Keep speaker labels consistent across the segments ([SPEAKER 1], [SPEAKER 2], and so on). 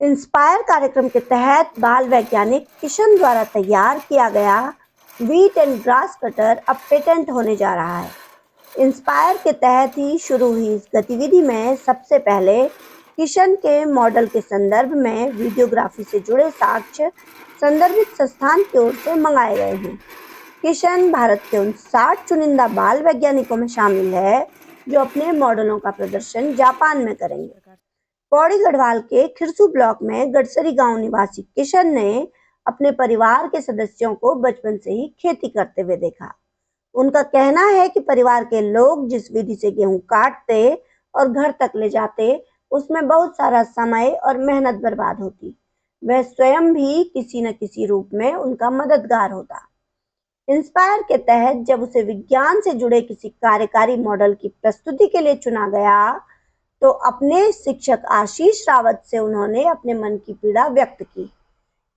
[SPEAKER 1] Inspire कार्यक्रम के तहत बाल वैज्ञानिक किशन द्वारा तैयार किया गया व्हीट एंड ग्रास कटर अब पेटेंट होने जा रहा है। इंस्पायर के तहत ही शुरू हुई इस गतिविधि में सबसे पहले किशन के मॉडल के संदर्भ में वीडियोग्राफी से जुड़े साक्ष्य संदर्भित संस्थान की ओर से मंगाए गए हैं। किशन भारत के उन 60 चुनिंदा बाल वैज्ञानिकों में शामिल है जो अपने मॉडलों का प्रदर्शन जापान में करेंगे। पौड़ी गढ़वाल के खिरसू ब्लॉक में गड़सरी गांव निवासी किशन ने अपने परिवार के सदस्यों को बचपन से ही खेती करते हुए देखा। उनका कहना है कि परिवार के लोग जिस विधि से गेहूं काटते और घर तक ले जाते, उसमें बहुत सारा समय और मेहनत बर्बाद होती। वह स्वयं भी किसी न किसी रूप में उनका मददगार होता। इंस्पायर के तहत जब उसे विज्ञान से जुड़े किसी कार्यकारी मॉडल की प्रस्तुति के लिए चुना गया, तो अपने शिक्षक आशीष रावत से उन्होंने अपने मन की पीड़ा व्यक्त की।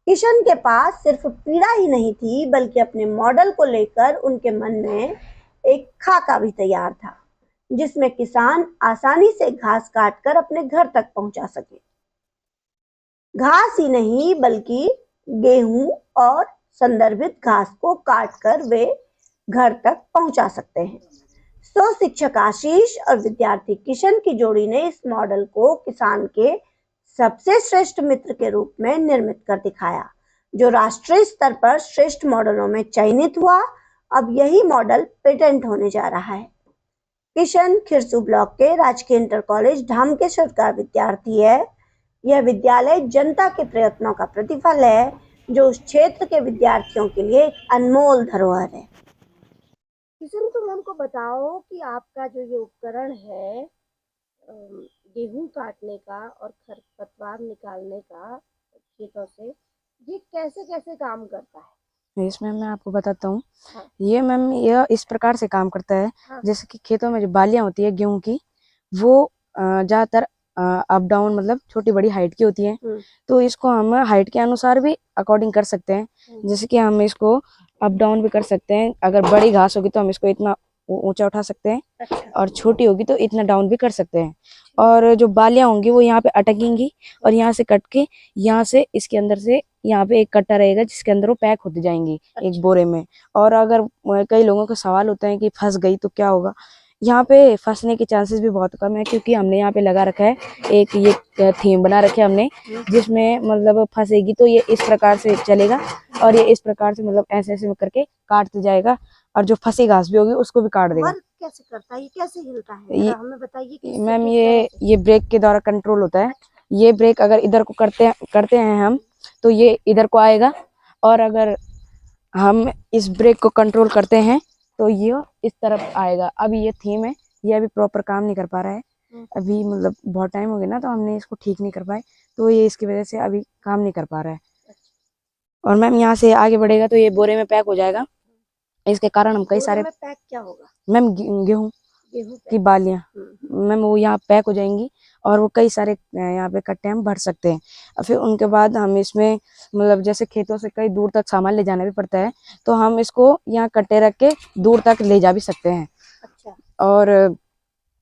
[SPEAKER 1] किशन के पास सिर्फ पीड़ा ही नहीं थी, बल्कि अपने मॉडल को लेकर उनके मन में एक खाका भी तैयार था, जिसमें किसान आसानी से घास काटकर अपने घर तक पहुंचा सके। घास ही नहीं, बल्कि गेहूं और संदर्भित घास को काटकर वे घर तक पहुंचा सकते हैं। तो शिक्षक आशीष और विद्यार्थी किशन की जोड़ी ने इस मॉडल को किसान के सबसे श्रेष्ठ मित्र के रूप में निर्मित कर दिखाया, जो राष्ट्रीय स्तर पर श्रेष्ठ मॉडलों में चयनित हुआ। अब यही मॉडल पेटेंट होने जा रहा है। किशन खिरसू ब्लॉक के राजकीय इंटर कॉलेज ढामकेश्वर का विद्यार्थी है। यह विद्यालय जनता के प्रयत्नों का प्रतिफल है, जो उस क्षेत्र के विद्यार्थियों के लिए एक अनमोल धरोहर है। किशन, तुम हमको बताओ कि आपका जो ये उपकरण है गेहूं काटने का और खरपतवार निकालने का खेतों से, ये कैसे कैसे काम करता है?
[SPEAKER 2] इसमें मैं आपको बताता हूँ।
[SPEAKER 1] हाँ।
[SPEAKER 2] ये मैम यह इस प्रकार से काम करता है।
[SPEAKER 1] हाँ।
[SPEAKER 2] जैसे कि खेतों में जो बालियां होती है गेहूं की, वो ज्यादातर अप डाउन मतलब छोटी बड़ी हाइट की होती है, तो इसको हम हाइट के अनुसार भी अकॉर्डिंग कर सकते हैं। जैसे कि हम इसको अप डाउन भी कर सकते हैं। अगर बड़ी घास होगी तो हम इसको इतना ऊंचा उठा सकते हैं।
[SPEAKER 1] अच्छा।
[SPEAKER 2] और छोटी होगी तो इतना डाउन भी कर सकते हैं। और जो बालियां होंगी वो यहाँ पे अटकेंगी और यहाँ से कट के यहाँ से इसके अंदर से यहाँ पे एक कट्टा रहेगा जिसके अंदर वो पैक होती जाएंगी।
[SPEAKER 1] अच्छा।
[SPEAKER 2] एक बोरे में। और अगर कई लोगों का सवाल होता है कि फंस गई तो क्या होगा, यहाँ पे फंसने के चांसेस भी बहुत कम है, क्योंकि हमने यहाँ पे लगा रखा है एक ये थीम बना रखे हमने, जिसमें मतलब फंसेगी तो ये इस प्रकार से चलेगा और ये इस प्रकार से मतलब ऐसे ऐसे करके काटते जाएगा, और जो फंसी घास भी होगी उसको भी काट देगा।
[SPEAKER 1] कैसे करता है, ये कैसे हिलता है, हमें बताइए।
[SPEAKER 2] मैम ये ब्रेक के द्वारा कंट्रोल होता है। ये ब्रेक अगर इधर को करते हैं हम, तो ये इधर को आएगा, और अगर हम इस ब्रेक को कंट्रोल करते हैं तो ये इस तरफ आएगा। अभी ये थीम है, ये अभी प्रॉपर काम नहीं कर पा रहा है। अभी मतलब बहुत टाइम हो गया ना, तो हमने इसको ठीक नहीं कर पाए, तो ये इसकी वजह से अभी काम नहीं कर पा रहा है। और मैम यहाँ से आगे बढ़ेगा तो ये बोरे में पैक हो जाएगा। इसके कारण हम कई सारे
[SPEAKER 1] पैक क्या होगा?
[SPEAKER 2] मैम गेहूं की बालियां मैम वो यहाँ पैक हो जाएंगी, और वो कई सारे यहाँ पे कट्टे हम भर सकते हैं। और फिर उनके बाद हम इसमें मतलब जैसे खेतों से कई दूर तक सामान ले जाना भी पड़ता है, तो हम इसको यहाँ कट्टे रख के दूर तक ले जा भी सकते हैं।
[SPEAKER 1] अच्छा।
[SPEAKER 2] और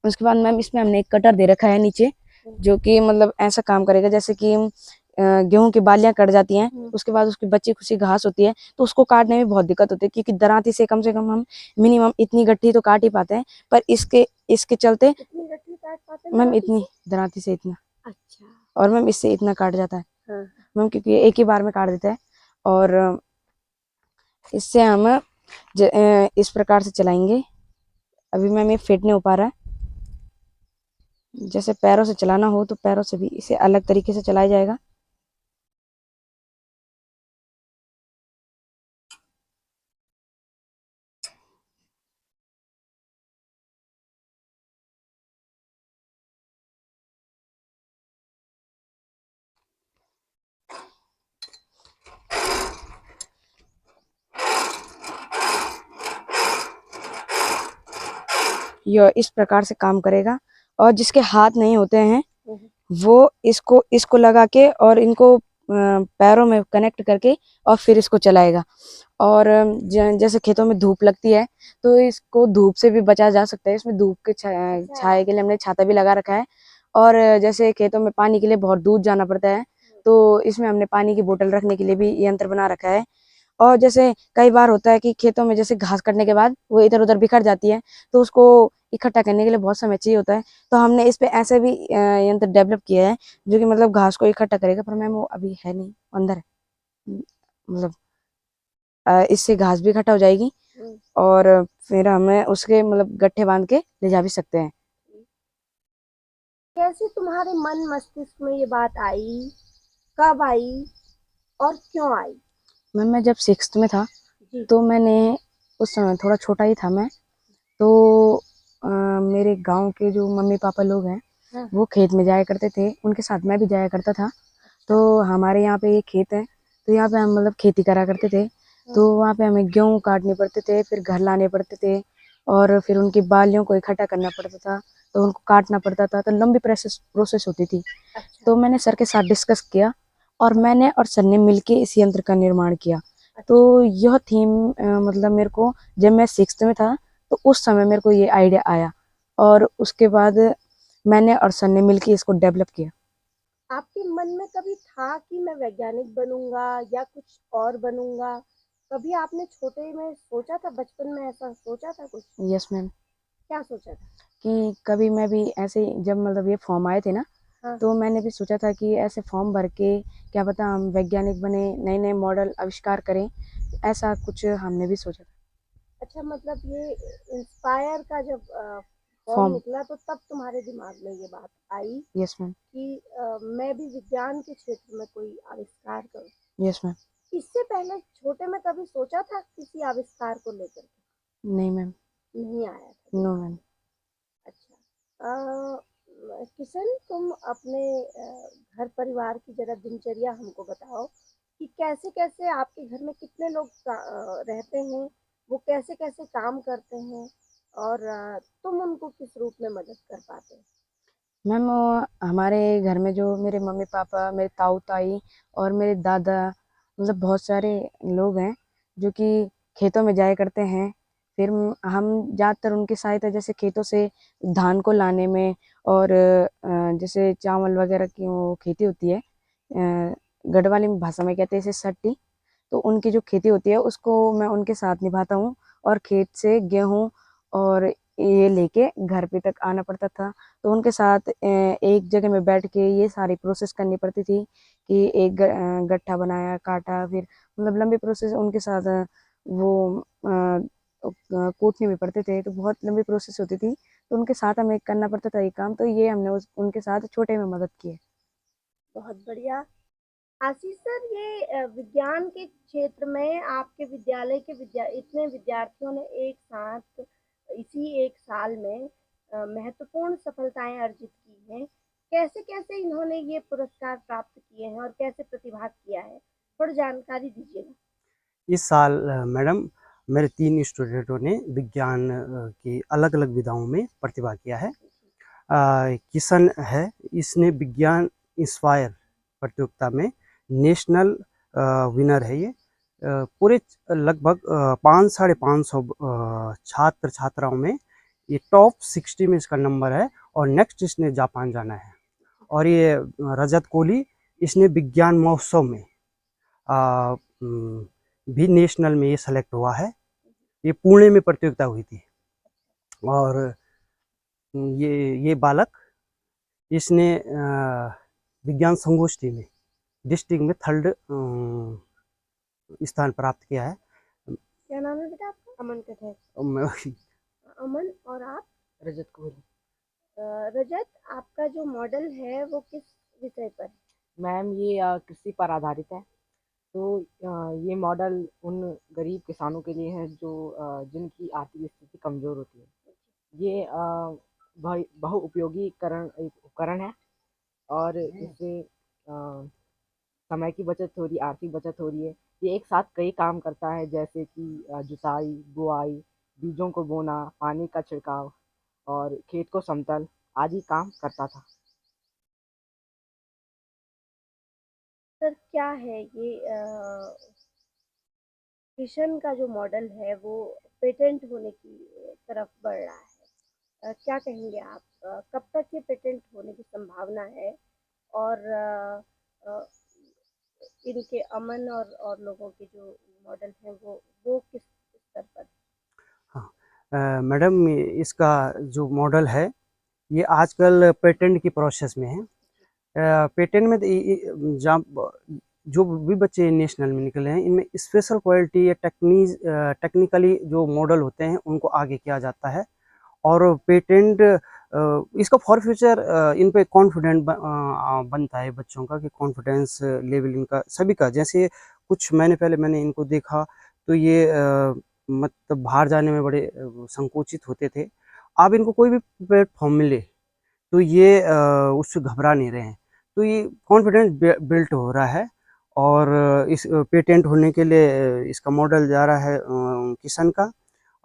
[SPEAKER 2] उसके बाद मैम इसमें हमने एक कटर दे रखा है नीचे, जो कि मतलब ऐसा काम करेगा जैसे कि गेहूं की बालियां कट जाती हैं, उसके बाद उसकी बची खुची घास होती है, तो उसको काटने में बहुत दिक्कत होती है, क्योंकि दरांती से कम हम मिनिमम इतनी गट्ठी तो काट ही पाते हैं, पर इसके चलते मैम इतनी दरांती से इतना।
[SPEAKER 1] अच्छा।
[SPEAKER 2] और मैम इससे इतना काट जाता है।
[SPEAKER 1] हाँ।
[SPEAKER 2] मैम क्योंकि एक ही बार में काट देता है, और इससे हम इस प्रकार से चलाएंगे। अभी मैम ये फिट नहीं हो पा रहा है। जैसे पैरों से चलाना हो तो पैरों से भी इसे अलग तरीके से चलाया जाएगा। यह इस प्रकार से काम करेगा। और जिसके हाथ नहीं होते हैं वो इसको लगा के और इनको पैरों में कनेक्ट करके और फिर इसको चलाएगा। और जैसे खेतों में धूप लगती है तो इसको धूप से भी बचाया जा सकता है। इसमें धूप के छाए के लिए हमने छाता भी लगा रखा है। और जैसे खेतों में पानी के लिए बहुत दूर जाना पड़ता है, तो इसमें हमने पानी की बोतल रखने के लिए भी यंत्र बना रखा है। और जैसे कई बार होता है कि खेतों में जैसे घास कटने के बाद वो इधर उधर बिखर जाती है, तो उसको इकट्ठा करने के लिए बहुत समय चाहिए होता है। तो हमने इस पे ऐसे भी यंत्र डेवलप किया है जो कि मतलब घास को इकट्ठा करेगा, पर मैम वो अभी है नहीं, अंदर है। मतलब इससे घास भी इकट्ठा हो जाएगी और फिर हमें उसके मतलब गट्ठे बांध के ले जा भी सकते हैं।
[SPEAKER 1] कैसे तुम्हारे मन मस्तिष्क में ये बात आई, कब आई और क्यों आई?
[SPEAKER 2] मैम मैं जब 6th में था
[SPEAKER 1] जी।
[SPEAKER 2] तो मैंने, उस समय थोड़ा छोटा ही था मैं, तो मेरे गांव के जो मम्मी पापा लोग हैं
[SPEAKER 1] हाँ।
[SPEAKER 2] वो खेत में जाया करते थे, उनके साथ मैं भी जाया करता था। तो हमारे यहाँ पे ये खेत है, तो यहाँ पे हम मतलब खेती करा करते थे। तो वहाँ पे हमें गेहूँ काटने पड़ते थे, फिर घर लाने पड़ते थे और फिर उनकी बालियों को इकट्ठा करना पड़ता था, तो उनको काटना पड़ता था, तो लंबी प्रोसेस होती थी। तो मैंने सर के साथ डिस्कस किया और मैंने और सर ने मिलके इस यंत्र का निर्माण किया। तो यह थीम मतलब मेरे को जब मैं 6th में था तो उस समय मेरे को ये आइडिया आया और उसके बाद मैंने और सर ने मिलके इसको डेवलप किया।
[SPEAKER 1] आपके मन में कभी था कि मैं वैज्ञानिक बनूंगा या कुछ और बनूंगा? कभी आपने छोटे में सोचा था, बचपन में ऐसा सोचा था कुछ?
[SPEAKER 2] यस मैम,
[SPEAKER 1] क्या सोचा था?
[SPEAKER 2] कि कभी मैं भी ऐसे ही जब मतलब ये फॉर्म आए थे ना,
[SPEAKER 1] हाँ।
[SPEAKER 2] तो मैंने भी सोचा था कि ऐसे फॉर्म भर के क्या पता हम वैज्ञानिक बने, नए नए मॉडल आविष्कार करें, ऐसा कुछ हमने भी सोचा था।
[SPEAKER 1] अच्छा, मतलब ये इंस्पायर का जब फॉर्म
[SPEAKER 2] फॉर्म,
[SPEAKER 1] निकला तो तब तुम्हारे दिमाग में ये बात आई
[SPEAKER 2] यस मैम।
[SPEAKER 1] कि मैं भी विज्ञान के क्षेत्र में कोई आविष्कार करूं।
[SPEAKER 2] Yes ma'am.
[SPEAKER 1] इससे पहले छोटे में कभी सोचा था किसी आविष्कार को लेकर के?
[SPEAKER 2] नहीं मैम।
[SPEAKER 1] नहीं आया था
[SPEAKER 2] नो
[SPEAKER 1] दिमाग
[SPEAKER 2] मैम।
[SPEAKER 1] में। अच्छा। किशन, तुम अपने घर परिवार की जरा दिनचर्या हमको बताओ कि कैसे कैसे आपके घर में कितने लोग रहते हैं, वो कैसे कैसे काम करते हैं और तुम उनको किस रूप में मदद कर पाते हो?
[SPEAKER 2] मैम हमारे घर में जो मेरे मम्मी पापा, मेरे ताऊ ताई और मेरे दादा, मतलब बहुत सारे लोग हैं जो कि खेतों में जाया करते हैं। फिर हम ज़्यादातर उनकी सहायता जैसे खेतों से धान को लाने में और जैसे चावल वगैरह की वो खेती होती है, गढ़वाली भाषा में कहते हैं इसे सट्टी। तो उनकी जो खेती होती है उसको मैं उनके साथ निभाता हूँ और खेत से गेहूँ और ये लेके घर पे तक आना पड़ता था। तो उनके साथ एक जगह में बैठ के ये सारी प्रोसेस करनी पड़ती थी कि एक गट्ठा बनाया, काटा, फिर मतलब लंबी प्रोसेस उनके साथ वो कूटने भी पड़ते थे, तो बहुत लंबी प्रोसेस होती थी। तो उनके साथ हमें करना पड़ता था ये काम, तो ये हमने उनके साथ छोटे में मदद की है।
[SPEAKER 1] बहुत बढ़िया। आशीष सर, ये विज्ञान के क्षेत्र में आपके विद्यालय के इतने विद्यार्थियों ने एक साथ इसी एक साल में महत्वपूर्ण सफलताएं अर्जित की हैं। कैसे कैसे इन्होंने ये पुरस्कार प्राप्त किए हैं और कैसे प्रतिभाग किया है, थोड़ी जानकारी दीजिएगा।
[SPEAKER 3] इस साल मैडम मेरे 3 स्टूडेंटों ने विज्ञान की अलग-अलग विधाओं में प्रतिभा किया है। किशन है, इसने विज्ञान इंस्पायर प्रतियोगिता में नेशनल विनर है ये। पूरे लगभग 5 साढ़े 500 छात्र छात्राओं में ये टॉप 60 में इसका नंबर है और नेक्स्ट इसने जापान जाना है। और ये रजत कोहली, इसने विज्ञान महोत्सव में भी नेशनल में ये सेलेक्ट हुआ है। ये पुणे में प्रतियोगिता हुई थी और ये बालक, इसने विज्ञान संगोष्ठी में डिस्ट्रिक्ट में 3rd स्थान प्राप्त किया है।
[SPEAKER 1] क्या नाम है बेटा आपका? अमन कठेर।
[SPEAKER 3] मैं-
[SPEAKER 1] अमन, और आप?
[SPEAKER 2] रजत कोहली।
[SPEAKER 1] रजत, आपका जो मॉडल है वो किस विषय पर है?
[SPEAKER 4] मैम ये कृषि पर आधारित है। तो ये मॉडल उन गरीब किसानों के लिए है जो जिनकी आर्थिक स्थिति कमज़ोर होती है। ये बहुउपयोगीकरण एक उपकरण है और इससे समय की बचत हो रही, आर्थिक बचत हो रही है। ये एक साथ कई काम करता है जैसे कि जुताई, बुआई, बीजों को बोना, पानी का छिड़काव और खेत को समतल आदि काम करता था।
[SPEAKER 1] सर, क्या है ये किशन का जो मॉडल है वो पेटेंट होने की तरफ बढ़ रहा है? क्या कहेंगे आप, कब तक ये पेटेंट होने की संभावना है और इनके अमन और लोगों के जो मॉडल हैं वो किस स्तर पर?
[SPEAKER 3] हाँ मैडम, इसका जो मॉडल है ये आजकल पेटेंट की प्रोसेस में है। पेटेंट में जहाँ जो भी बच्चे नेशनल में निकले हैं इनमें स्पेशल क्वालिटी या टेक्निकली जो मॉडल होते हैं उनको आगे किया जाता है। और पेटेंट इसका फॉर फ्यूचर इन पे कॉन्फिडेंट बनता है बच्चों का, कि कॉन्फिडेंस लेवल इनका सभी का, जैसे कुछ महीने पहले मैंने इनको देखा तो ये मतलब बाहर जाने में बड़े संकोचित होते थे। अब इनको कोई भी प्लेटफॉर्म मिले तो ये उससे घबरा नहीं रहे हैं। तो ये कॉन्फिडेंस बिल्ट हो रहा है। और इस पेटेंट होने के लिए इसका मॉडल जा रहा है किशन का।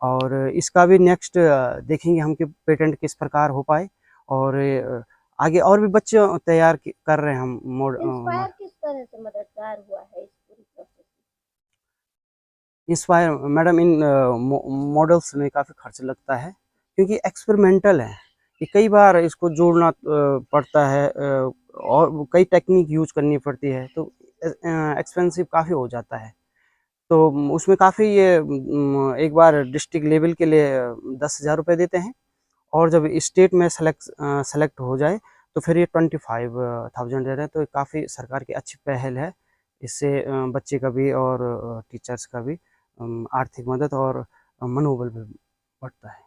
[SPEAKER 3] और इसका भी नेक्स्ट देखेंगे हम कि पेटेंट किस प्रकार हो पाए। और आगे और भी बच्चे तैयार कर रहे हैं हम
[SPEAKER 1] इंस्पायर किस तरह से मददगार हुआ है इस पूरी प्रोसेस में?
[SPEAKER 3] इंस्पायर मैडम, इन मॉडल्स में काफ़ी खर्च लगता है क्योंकि एक्सपेरिमेंटल है। ये कई बार इसको जोड़ना पड़ता है और कई टेक्निक यूज करनी पड़ती है, तो एक्सपेंसिव काफ़ी हो जाता है। तो उसमें काफ़ी ये एक बार डिस्ट्रिक्ट लेवल के लिए 10,000 रुपये देते हैं, और जब स्टेट में सेलेक्ट हो जाए तो फिर ये 25,000 दे रहे हैं। तो काफ़ी सरकार की अच्छी पहल है। इससे बच्चे का भी और टीचर्स का भी आर्थिक मदद और मनोबल भी बढ़ता है।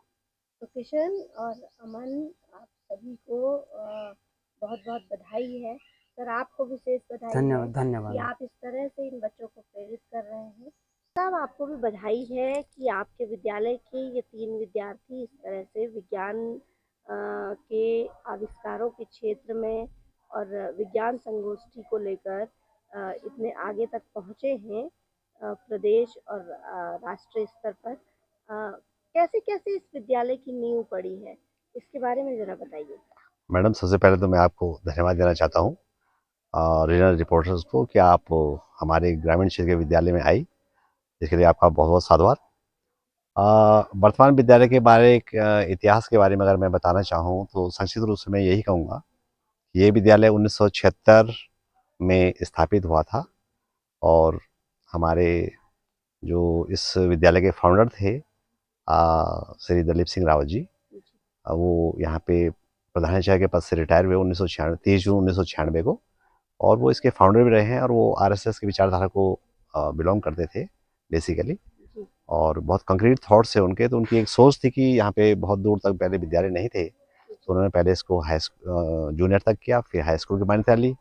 [SPEAKER 1] तो किशन और अमन, आप सभी को बहुत बहुत बधाई है। सर, आपको विशेष बधाई है
[SPEAKER 3] धन्यवाद
[SPEAKER 1] कि
[SPEAKER 3] धन्यवाद।
[SPEAKER 1] आप इस तरह से इन बच्चों को प्रेरित कर रहे हैं। साहब, आपको भी बधाई है कि आपके विद्यालय के ये 3 विद्यार्थी इस तरह से विज्ञान के आविष्कारों के क्षेत्र में और विज्ञान संगोष्ठी को लेकर इतने आगे तक पहुँचे हैं प्रदेश और राष्ट्रीय स्तर पर। कैसे कैसे इस विद्यालय की नींव पड़ी है, इसके बारे में ज़रा बताइए।
[SPEAKER 5] मैडम, सबसे पहले तो मैं आपको धन्यवाद देना चाहता हूँ रीजनल रिपोर्टर्स को कि आप हमारे ग्रामीण क्षेत्र के विद्यालय में आई, इसके लिए आपका बहुत बहुत साधुवाद। वर्तमान विद्यालय के बारे इतिहास के बारे में अगर मैं बताना चाहूँ तो संक्षिप्त रूप से मैं यही कहूँगा कि ये विद्यालय 1976 में स्थापित हुआ था। और हमारे जो इस विद्यालय के फाउंडर थे श्री दलीप सिंह रावत जी, वो यहाँ पे प्रधानाचार्य के पद से रिटायर हुए 23 जून 1996 को। और वो इसके फाउंडर भी रहे हैं, और वो आरएसएस की विचारधारा को बिलोंग करते थे बेसिकली। और बहुत कंक्रीट थॉट्स थे उनके। तो उनकी एक सोच थी कि यहाँ पे बहुत दूर तक पहले विद्यालय नहीं थे, तो उन्होंने पहले इसको जूनियर तक किया, फिर हाई स्कूल की मान्यता ली,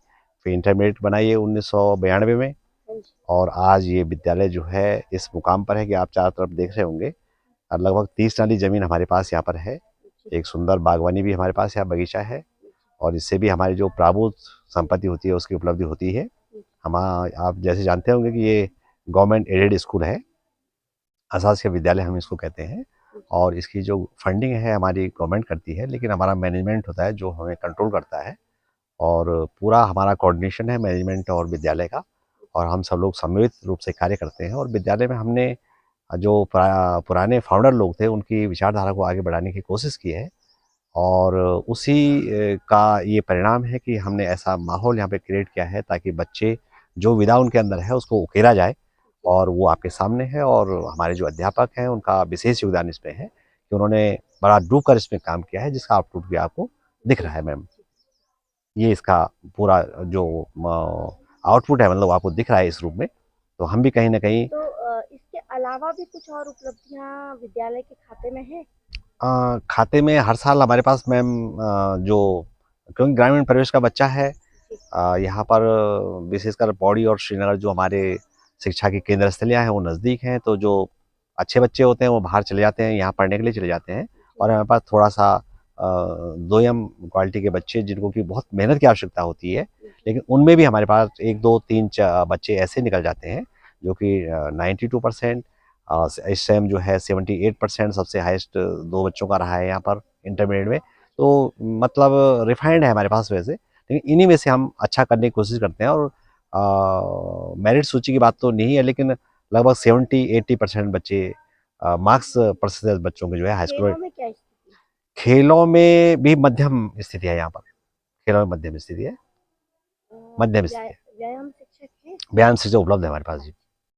[SPEAKER 5] फिर इंटरमीडिएट बनाई 1992 में। और आज ये विद्यालय जो है इस मुकाम पर है कि आप चारों तरफ देख रहे होंगे, लगभग 30 नाली ज़मीन हमारे पास यहाँ पर है। एक सुंदर बागवानी भी हमारे पास यहाँ बगीचा है, और इससे भी हमारी जो प्राभूत संपत्ति होती है उसकी उपलब्धि होती है। आप जैसे जानते होंगे कि ये गवर्नमेंट एडेड स्कूल है, अशासकीय विद्यालय हम इसको कहते हैं। और इसकी जो फंडिंग है हमारी गवर्नमेंट करती है, लेकिन हमारा मैनेजमेंट होता है जो हमें कंट्रोल करता है। और पूरा हमारा कोऑर्डिनेशन है मैनेजमेंट और विद्यालय का, और हम सब लोग सम्मिलित रूप से कार्य करते हैं। और विद्यालय में हमने जो पुराने फाउंडर लोग थे उनकी विचारधारा को आगे बढ़ाने की कोशिश की है, और उसी का ये परिणाम है कि हमने ऐसा माहौल यहाँ पे क्रिएट किया है ताकि बच्चे जो विधा उनके अंदर है उसको उकेरा जाए। और वो आपके सामने है, और हमारे जो अध्यापक हैं उनका विशेष योगदान इसमें है कि उन्होंने बड़ा डूब कर इसमें काम किया है, जिसका आउटपुट भी आपको दिख रहा है। मैम, ये इसका पूरा जो आउटपुट है, मतलब आपको दिख रहा है इस रूप में। तो हम भी कहीं ना कहीं
[SPEAKER 1] तो इसके अलावा भी कुछ और उपलब्धियां विद्यालय के खाते में है?
[SPEAKER 5] खाते में हर साल हमारे पास मैम जो, क्योंकि ग्रामीण परिवेश का बच्चा है, यहाँ पर विशेषकर पौड़ी और श्रीनगर जो हमारे शिक्षा की केंद्र स्थलियाँ हैं वो नज़दीक हैं। तो जो अच्छे बच्चे होते हैं वो बाहर चले जाते हैं, यहाँ पढ़ने के लिए चले जाते हैं। और हमारे पास थोड़ा सा दोयम क्वालिटी के बच्चे जिनको कि बहुत मेहनत की आवश्यकता होती है, लेकिन उनमें भी हमारे पास 1 2 3 बच्चे ऐसे निकल जाते हैं जो कि 92%, इस टाइम जो है 78% सबसे हाईएस्ट 2 बच्चों का रहा है यहाँ पर इंटरमीडिएट में। तो मतलब रिफाइंड है हमारे पास वैसे, लेकिन इन्हीं में से हम अच्छा करने की कोशिश करते हैं। और मेरिट सूची की बात तो नहीं है, लेकिन लगभग 70-80% बच्चे मार्क्स प्रतिशत बच्चों के जो है हाई स्कूल
[SPEAKER 1] खेलों में क्या स्थिति है?
[SPEAKER 5] खेलों में भी मध्यम स्थिति है। यहाँ पर खेलों में मध्यम स्थिति है, मध्यम स्थिति है।
[SPEAKER 1] व्यायाम शिक्षक है?
[SPEAKER 5] बयान से जो उपलब्ध है हमारे पास जी।